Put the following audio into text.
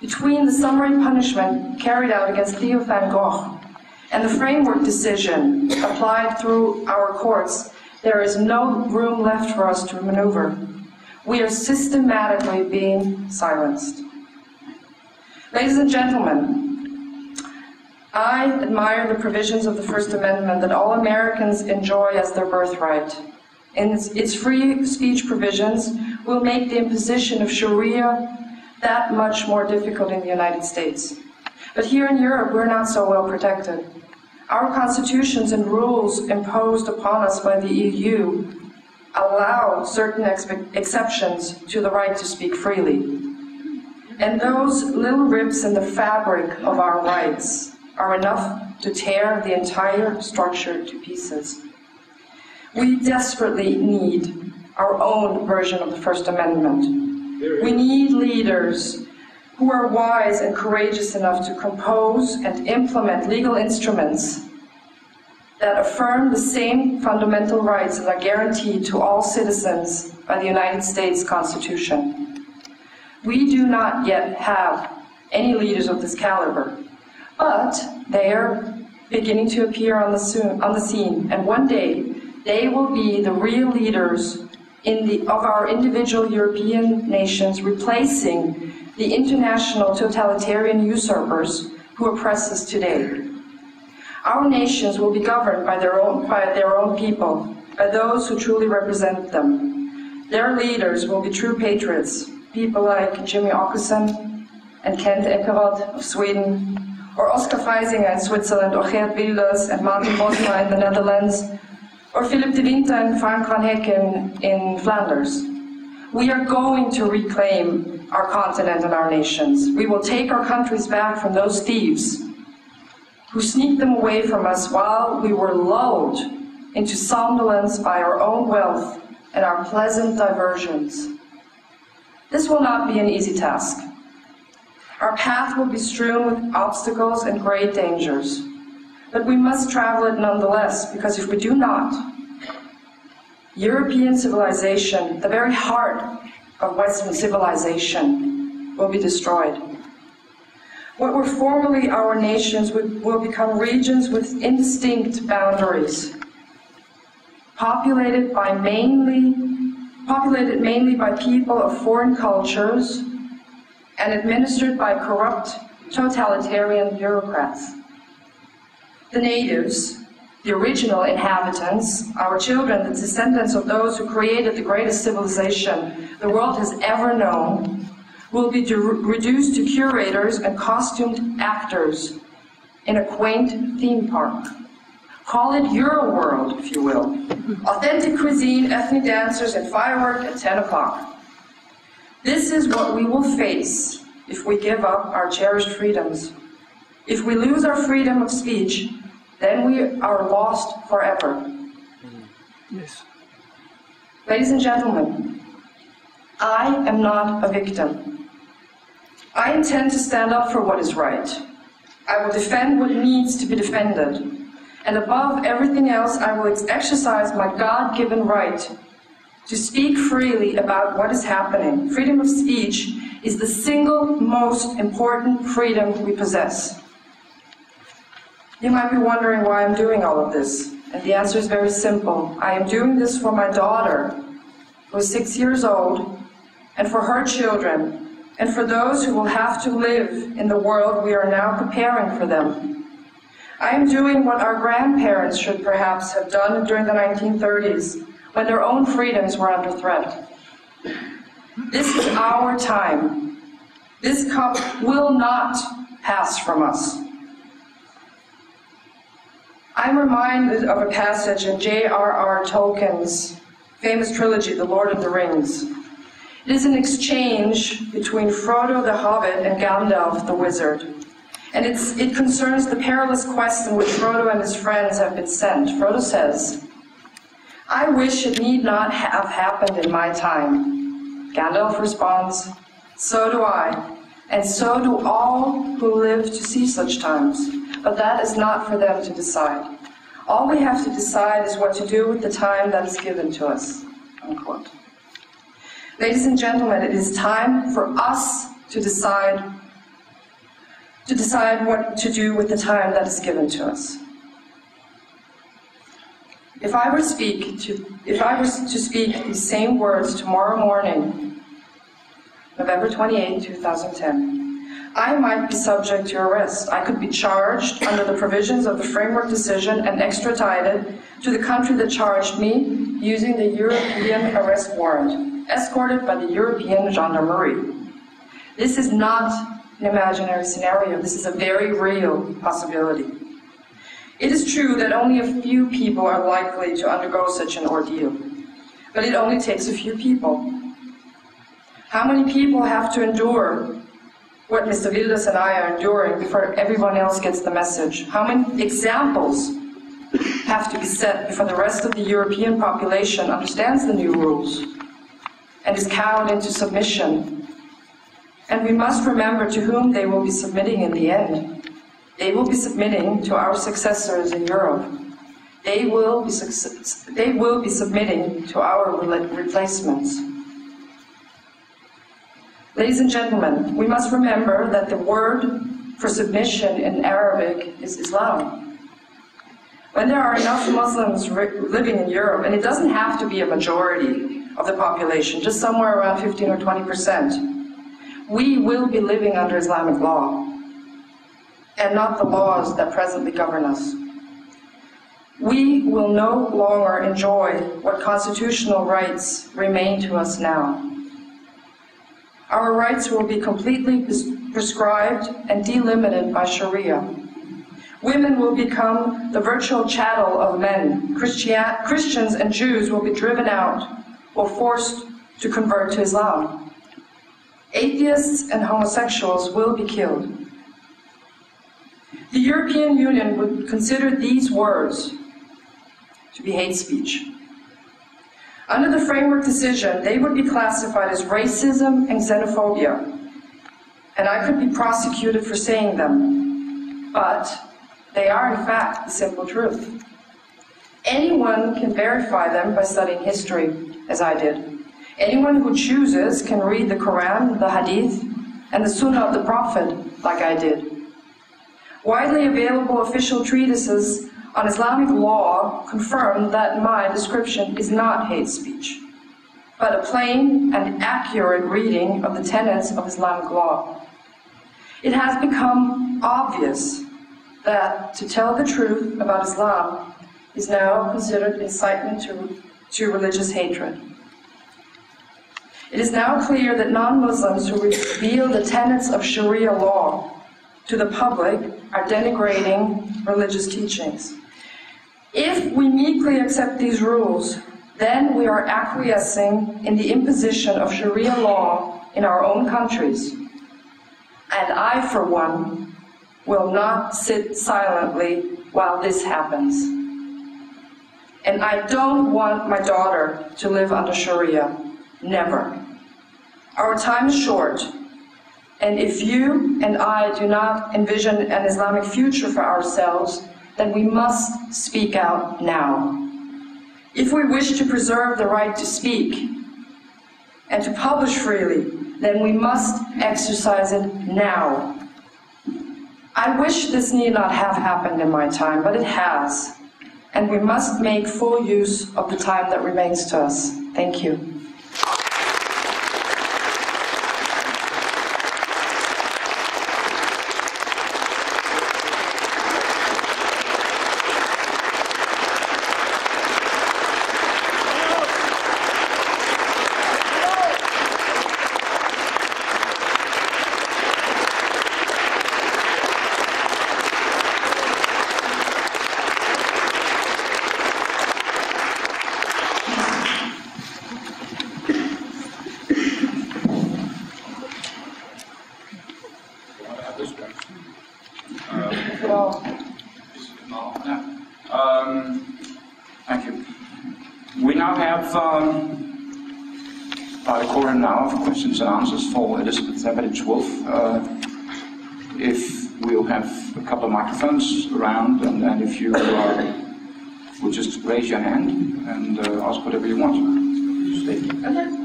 Between the summary punishment carried out against Theo Van Gogh and the framework decision applied through our courts, there is no room left for us to maneuver. We are systematically being silenced. Ladies and gentlemen, I admire the provisions of the First Amendment that all Americans enjoy as their birthright. And its free speech provisions will make the imposition of Sharia that much more difficult in the United States. But here in Europe, we're not so well protected. Our constitutions and rules imposed upon us by the EU allow certain exceptions to the right to speak freely. And those little rips in the fabric of our rights are enough to tear the entire structure to pieces. We desperately need our own version of the First Amendment. We need leaders who are wise and courageous enough to compose and implement legal instruments that affirm the same fundamental rights that are guaranteed to all citizens by the United States Constitution. We do not yet have any leaders of this caliber, but they are beginning to appear on the scene, and one day they will be the real leaders of our individual European nations, replacing the international totalitarian usurpers who oppress us today. Our nations will be governed by their own people, by those who truly represent them. Their leaders will be true patriots, people like Jimmy Åkesson and Kent Ekeroth of Sweden, or Oscar Freisinger in Switzerland, or Geert Wilders and Martin Bosma in the Netherlands, or Philip de Winter and Frank van Hecken in Flanders. We are going to reclaim our continent and our nations. We will take our countries back from those thieves who sneaked them away from us while we were lulled into somnolence by our own wealth and our pleasant diversions. This will not be an easy task. Our path will be strewn with obstacles and great dangers. But we must travel it nonetheless, because if we do not, European civilization, the very heart of Western civilization, will be destroyed. What were formerly our nations will become regions with indistinct boundaries, populated mainly by people of foreign cultures and administered by corrupt totalitarian bureaucrats. The natives, the original inhabitants, our children, the descendants of those who created the greatest civilization the world has ever known, will be reduced to curators and costumed actors in a quaint theme park. Call it Euroworld, if you will. Authentic cuisine, ethnic dancers, and firework at 10 o'clock. This is what we will face if we give up our cherished freedoms. If we lose our freedom of speech, then we are lost forever. Yes. Ladies and gentlemen, I am not a victim. I intend to stand up for what is right. I will defend what needs to be defended. And above everything else, I will exercise my God-given right to speak freely about what is happening. Freedom of speech is the single most important freedom we possess. You might be wondering why I'm doing all of this, and the answer is very simple. I am doing this for my daughter, who is 6 years old, and for her children, and for those who will have to live in the world we are now preparing for them. I am doing what our grandparents should perhaps have done during the 1930s, when their own freedoms were under threat. This is our time. This cup will not pass from us. I'm reminded of a passage in J.R.R. Tolkien's famous trilogy, The Lord of the Rings. It is an exchange between Frodo the Hobbit and Gandalf the Wizard. And it concerns the perilous quest in which Frodo and his friends have been sent. Frodo says, "I wish it need not have happened in my time." Gandalf responds, "So do I, and so do all who live to see such times. But that is not for them to decide. All we have to decide is what to do with the time that is given to us." Unquote. Ladies and gentlemen, it is time for us to decide to decide what to do with the time that is given to us. If I were to speak these same words tomorrow morning, November 28, 2010, I might be subject to arrest. I could be charged under the provisions of the framework decision and extradited to the country that charged me using the European arrest warrant, escorted by the European gendarmerie. This is not an imaginary scenario. This is a very real possibility. It is true that only a few people are likely to undergo such an ordeal, but it only takes a few people. How many people have to endure what Mr. Wilders and I are enduring before everyone else gets the message? How many examples have to be set before the rest of the European population understands the new rules and is cowed into submission? And we must remember to whom they will be submitting in the end. They will be submitting to our successors in Europe. They will be submitting to our replacements. Ladies and gentlemen, we must remember that the word for submission in Arabic is Islam. When there are enough Muslims living in Europe, and it doesn't have to be a majority of the population, just somewhere around 15 or 20%, we will be living under Islamic law, and not the laws that presently govern us. We will no longer enjoy what constitutional rights remain to us now. Our rights will be completely prescribed and delimited by Sharia. Women will become the virtual chattel of men. Christians and Jews will be driven out or forced to convert to Islam. Atheists and homosexuals will be killed. The European Union would consider these words to be hate speech. Under the framework decision, they would be classified as racism and xenophobia, and I could be prosecuted for saying them, but they are in fact the simple truth. Anyone can verify them by studying history, as I did. Anyone who chooses can read the Koran, the hadith, and the Sunna of the Prophet, like I did. Widely available official treatises on Islamic law confirm that my description is not hate speech, but a plain and accurate reading of the tenets of Islamic law. It has become obvious that to tell the truth about Islam is now considered incitement to religious hatred. It is now clear that non-Muslims who reveal the tenets of Sharia law to the public are denigrating religious teachings. If we meekly accept these rules, then we are acquiescing in the imposition of Sharia law in our own countries. And I, for one, will not sit silently while this happens. And I don't want my daughter to live under Sharia. Never. Our time is short, and if you and I do not envision an Islamic future for ourselves, then we must speak out now. If we wish to preserve the right to speak and to publish freely, then we must exercise it now. I wish this need not have happened in my time, but it has, and we must make full use of the time that remains to us. Thank you. Thank you. We now have the Koran now for questions and answers for Elisabeth Sabaditsch-Wolff. If we'll have a couple of microphones around, and if you would just raise your hand and ask whatever you want. Okay.